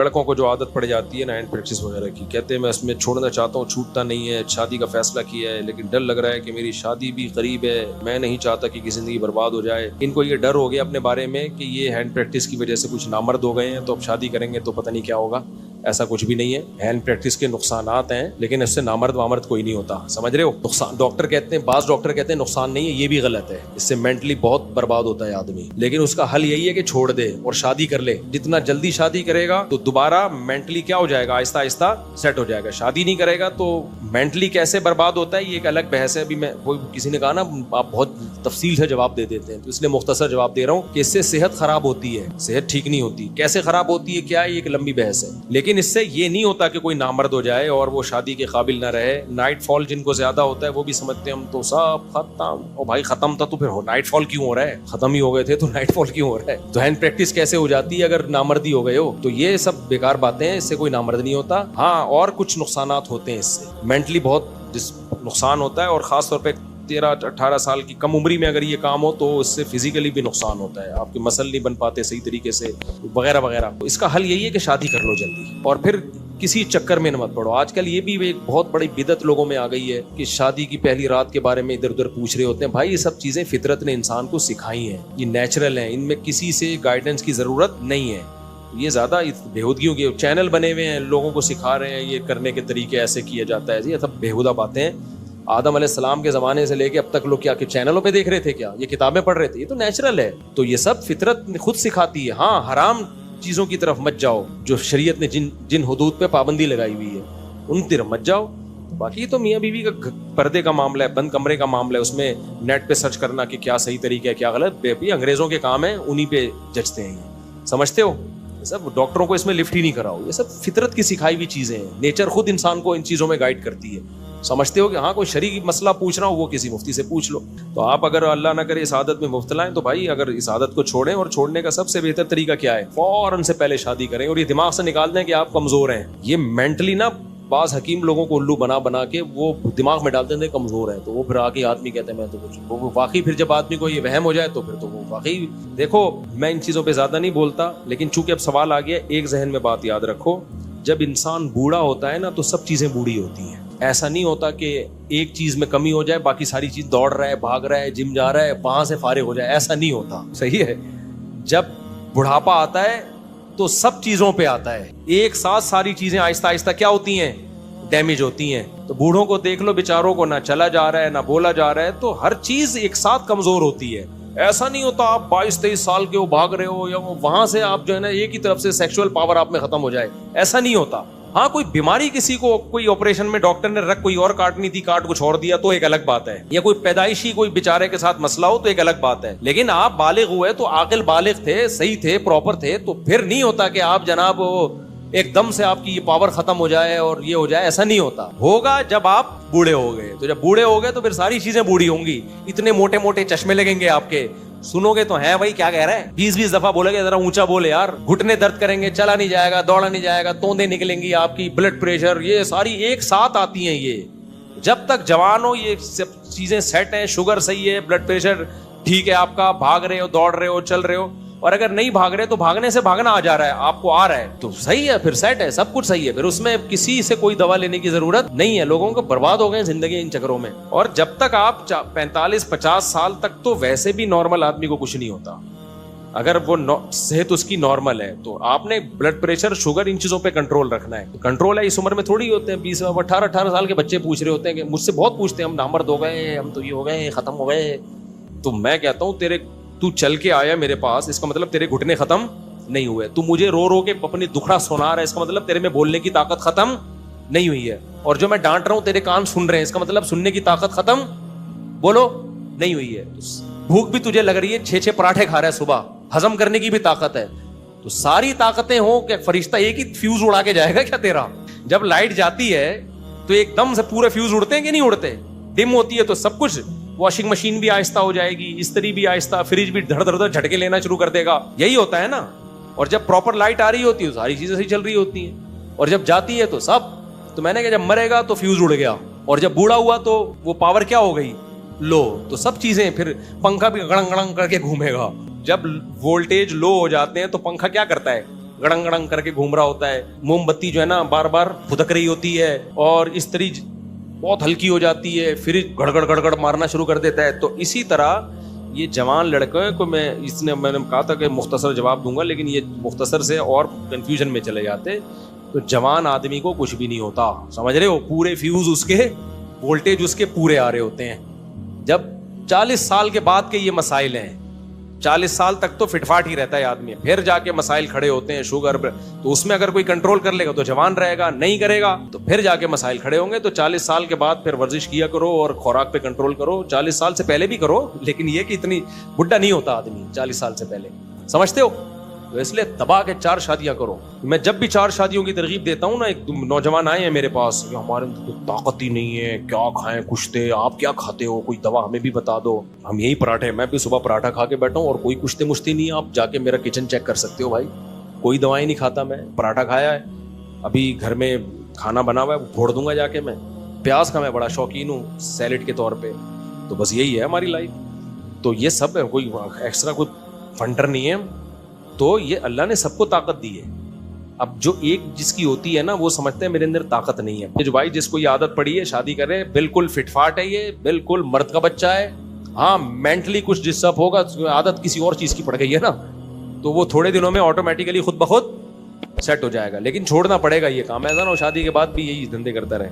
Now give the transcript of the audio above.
लड़कों को जो आदत पड़ जाती है ना हैंड प्रैक्टिस वगैरह की, कहते हैं मैं इसमें छोड़ना चाहता हूँ, छूटता नहीं है, शादी का फैसला किया है लेकिन डर लग रहा है कि मेरी शादी भी करीब है, मैं नहीं चाहता कि ज़िंदगी बर्बाद हो जाए। इनको ये डर हो गया अपने बारे में कि ये हैंड प्रैक्टिस की वजह से कुछ नामर्द हो गए हैं तो अब शादी करेंगे तो पता नहीं क्या होगा। ऐसा कुछ भी नहीं है। हैंड प्रैक्टिस के नुकसानात हैं लेकिन इससे नामर्द वामर्द कोई नहीं होता, समझ रहे हो। नुकसान डॉक्टर कहते हैं, बाज़ डॉक्टर कहते हैं नुकसान नहीं है, ये भी गलत है। इससे मेंटली बहुत बर्बाद होता है आदमी। लेकिन उसका हल यही है कि छोड़ दे और शादी कर ले। जितना जल्दी शादी करेगा तो दोबारा मेंटली क्या हो जाएगा, आहिस्ता आहिस्ता सेट हो जाएगा। शादी नहीं करेगा तो मेंटली कैसे बर्बाद होता है ये एक अलग बहस है। अभी मैं वो किसी ने कहा ना आप बहुत तफसील से जवाब दे देते हैं, तो इसलिए मुख्तसर जवाब दे रहा हूँ कि इससे सेहत खराब होती है, सेहत ठीक नहीं होती। कैसे खराब होती है क्या है, ये एक लंबी बहस है। लेकिन इससे ये नहीं होता कि कोई नामर्द हो जाए और वो शादी के काबिल ना रहे। नाइट फॉल जिनको ज्यादा होता है वो भी समझते हैं हम तो सब खत्म। और भाई खत्म था तो फिर नाइट फॉल क्यों हो रहा है, खत्म ही हो गए थे तो नाइट फॉल क्यों हो रहा है। तो हैंड प्रैक्टिस कैसे हो जाती है अगर नामर्दी हो गए हो। तो ये सब बेकार बातें हैं, इससे कोई नामर्द नहीं होता। हाँ, और कुछ नुकसानात होते हैं इससे, मेंटली बहुत नुकसान होता है और खास तौर पे 13-18 साल की कम उम्री में अगर ये काम हो तो इससे फिजिकली भी नुकसान होता है। आपके मसल नहीं बन पाते सही तरीके से वगैरह वगैरह। तो इसका हल यही है कि शादी कर लो जल्दी और फिर किसी चक्कर में न मत पड़ो। आजकल ये भी एक बहुत बड़ी बिदत लोगों में आ गई है कि शादी की पहली रात के बारे में इधर उधर पूछ रहे होते हैं। भाई ये सब चीजें फितरत ने इंसान को सिखाई हैं, ये नेचुरल हैं, इनमें किसी से गाइडेंस की जरूरत नहीं है। ये ज्यादा बेहुदगियों के चैनल बने हुए हैं, लोगों को सिखा रहे हैं ये करने के तरीके ऐसे किया जाता है। ये सब बेहुदा बातें हैं। आदम अलैहिस्सलाम के ज़माने से लेके अब तक लोग क्या चैनलों पे देख रहे थे, क्या ये किताबें पढ़ रहे थे? ये तो नेचुरल है। तो ये सब फितरत खुद सिखाती है। हाँ, हराम चीज़ों की तरफ मत जाओ, जो शरीयत ने जिन हुदूद पे पाबंदी लगाई हुई है उन तरफ मत जाओ। बाकी तो मियाँ बीवी का पर्दे का मामला है, बंद कमरे का मामला है, उसमें नेट पे सर्च करना कि क्या सही तरीका है क्या गलत, बेबी अंग्रेज़ों के काम है, उन्हीं पे जचते हैं। समझते हो? सब डॉक्टरों को इसमें लिफ्ट ही नहीं कराओ। ये सब फितरत की सिखाई हुई चीज़ें हैं। नेचर खुद इंसान को इन चीज़ों में गाइड करती है। समझते हो कि हाँ कोई शरीक मसला पूछ रहा हो वो किसी मुफ्ती से पूछ लो। तो आप अगर अल्लाह ना करे इस आदत में मुब्तला हैं तो भाई अगर इस आदत को छोड़ें, और छोड़ने का सबसे बेहतर तरीका क्या है, फौरन से पहले शादी करें और ये दिमाग से निकाल दें कि आप कमज़ोर हैं। ये मेंटली ना बाज़ हकीम लोगों को उल्लू बना बना के वो दिमाग में डालते हैं कमज़ोर है, तो वो फिर आके आदमी कहते हैं मैं तो कुछ, वो वाकई फिर जब आदमी को ये वहम हो जाए तो फिर तो वो वाकई। देखो मैं इन चीज़ों पे ज़्यादा नहीं बोलता, लेकिन चूंकि अब सवाल आ गया, एक जहन में बात याद रखो, जब इंसान बूढ़ा होता है ना तो सब चीज़ें बूढ़ी होती हैं। ऐसा नहीं होता कि एक चीज़ में कमी हो जाए बाकी सारी चीज़ दौड़ रहा है, भाग रहा है, जिम जा रहा है, वहाँ से फारिग हो जाए, ऐसा नहीं होता। सही है, जब बुढ़ापा आता है तो सब चीज़ों पे आता है एक साथ, सारी चीज़ें आहिस्ता आहिस्ता क्या होती हैं, डैमेज होती हैं। तो बूढ़ों को देख लो, बेचारों को ना चला जा रहा है ना बोला जा रहा है, तो हर चीज़ एक साथ कमज़ोर होती है। ऐसा नहीं होता आप 22-23 साल के हो भाग रहे हो या वहां से आप जो है ना एक ही तरफ से सेक्सुअल पावर आप में खत्म हो जाए, ऐसा नहीं होता। हाँ, कोई बीमारी किसी को, कोई ऑपरेशन में डॉक्टर ने रख कोई और काटनी थी, काट कुछ और दिया तो एक अलग बात है, या कोई पैदाइशी कोई बेचारे के साथ मसला हो तो एक अलग बात है। लेकिन आप बालिग हुए तो आकिल बालिग थे, सही थे, प्रॉपर थे, तो फिर नहीं होता कि आप जनाब एकदम से आपकी ये पावर खत्म हो जाए और ये हो जाए, ऐसा नहीं होता। होगा जब आप बूढ़े हो गए। तो जब बूढ़े हो गए तो फिर सारी चीजें बूढ़ी होंगी। इतने मोटे मोटे चश्मे लगेंगे आपके, सुनोगे तो है भाई क्या कह रहा है, 20-20 दफा बोलेगे, जरा ऊंचा बोले यार, घुटने दर्द करेंगे, चला नहीं जाएगा, दौड़ा नहीं जाएगा, तोंदे निकलेंगी आपकी, ब्लड प्रेशर, ये सारी एक साथ आती हैं। ये जब तक जवान हो ये सब चीजें सेट हैं, शुगर सही है, ब्लड प्रेशर ठीक है आपका, भाग रहे हो, दौड़ रहे हो, चल रहे हो। और अगर नहीं भाग रहे तो भागने से भागना आ जा रहा है, आपको आ रहा है तो सही है, फिर सेट है, सब कुछ सही है, फिर उसमें किसी से कोई दवा लेने की जरूरत नहीं है। लोगों को बर्बाद हो गए जिंदगी इन चक्करों में। और जब तक आप 45-50 साल तक तो वैसे भी नॉर्मल आदमी को कुछ नहीं होता, अगर वो सेहत उसकी नॉर्मल है। तो आपने ब्लड प्रेशर, शुगर, इन चीजों पे कंट्रोल रखना है। कंट्रोल है इस उम्र में थोड़ी होते हैं, 20-18 साल के बच्चे पूछ रहे होते हैं कि मुझसे बहुत पूछते हैं, हम नामर्द हो गए, हम तो ये हो गए, खत्म हो गए। तो मैं कहता हूँ तू चल के आया मेरे पास, इसका मतलब तेरे घुटने खत्म नहीं हुए। तू मुझे रो रो के अपनी दुखड़ा सुना रहा है, इसका मतलब तेरे में बोलने की ताकत खत्म नहीं हुई है। और जो मैं डांट रहा हूं तेरे कान सुन रहे हैं, इसका मतलब सुनने की ताकत खत्म बोलो नहीं हुई है। भूख भी तुझे लग रही है, 6-6 पराठे खा रहा है सुबह, हजम करने की भी ताकत है। तो सारी ताकतें हो क्या फरिश्ता एक ही फ्यूज उड़ा के जाएगा क्या तेरा? जब लाइट जाती है तो एकदम से पूरे फ्यूज उड़ते हैं कि नहीं उड़ते? डिम होती है तो सब कुछ, वॉशिंग मशीन भी आहिस्ता हो जाएगी, इस्त्री भी आहिस्ता, फ्रिज भी धड़ धड़ धड़ झटके लेना शुरू कर देगा, यही होता है ना। और जब प्रॉपर लाइट आ रही होती है सारी चीजें सही चल रही होती हैं, और जब जाती है तो सब। तो मैंने कहा जब मरेगा तो फ्यूज उड़ गया, और जब बूढ़ा हुआ तो वो पावर क्या हो गई, लो। तो सब चीजें, फिर पंखा भी गड़ंग गड़ंग करके घूमेगा। जब वोल्टेज लो हो जाते हैं तो पंखा क्या करता है, गड़ंग गड़ंग करके घूम रहा होता है, मोमबत्ती जो है ना बार बार फुदक रही होती है और इस्त्री बहुत हल्की हो जाती है, फिर गड़गड़ गड़गड़ मारना शुरू कर देता है। तो इसी तरह ये जवान लड़के को मैंने कहा था कि मुख्तसर जवाब दूंगा, लेकिन ये मुख्तसर से और कंफ्यूजन में चले जाते। तो जवान आदमी को कुछ भी नहीं होता, समझ रहे हो, पूरे फ्यूज उसके, वोल्टेज उसके पूरे आ रहे होते हैं। जब 40 साल के बाद के ये मसाइल हैं, 40 साल तक तो फिटफाट ही रहता है आदमी, फिर जाके मसाइल खड़े होते हैं, शुगर, तो उसमें अगर कोई कंट्रोल कर लेगा तो जवान रहेगा, नहीं करेगा तो फिर जाके मसाइल खड़े होंगे। तो 40 साल के बाद फिर वर्जिश किया करो और खुराक पे कंट्रोल करो। 40 साल से पहले भी करो, लेकिन ये कि इतनी बुढ़ा नहीं होता आदमी 40 साल से पहले, समझते हो। तो इसलिए दबा के 4 शादियां करो। मैं जब भी 4 शादियों की तरगीब देता हूँ ना, एक नौजवान आए हैं मेरे पास, हमारे अंदर तो ताकत ही नहीं है, क्या खाएं, कुश्ते, आप क्या खाते हो, कोई दवा हमें भी बता दो। हम यही पराठे, मैं भी सुबह पराठा खा के बैठा हूँ और कोई कुश्ते मुश्ते नहीं है। आप जाके मेरा किचन चेक कर सकते हो भाई, कोई दवाई नहीं खाता, मैं पराठा खाया है, अभी घर में खाना बना हुआ है, फोड़ दूंगा जाके मैं। प्याज का मैं बड़ा शौकीन हूँ सैलेड के तौर पर। तो बस यही है हमारी लाइफ। तो ये सब है, कोई एक्स्ट्रा कोई फंडर नहीं है। तो ये अल्लाह ने सबको ताकत दी है। अब जो एक जिसकी होती है ना, वो समझते हैं मेरे अंदर ताकत नहीं है। ये जो भाई जिसको ये आदत पड़ी है शादी करे, बिल्कुल फिटफाट है, ये बिल्कुल मर्द का बच्चा है। हाँ, मेंटली कुछ डिस्टर्ब होगा, आदत किसी और चीज की पड़ गई है ना, तो वो थोड़े दिनों में ऑटोमेटिकली खुद ब खुद सेट हो जाएगा। लेकिन छोड़ना पड़ेगा ये काम, ऐसा ना हो शादी के बाद भी यही धंधे करता रहे।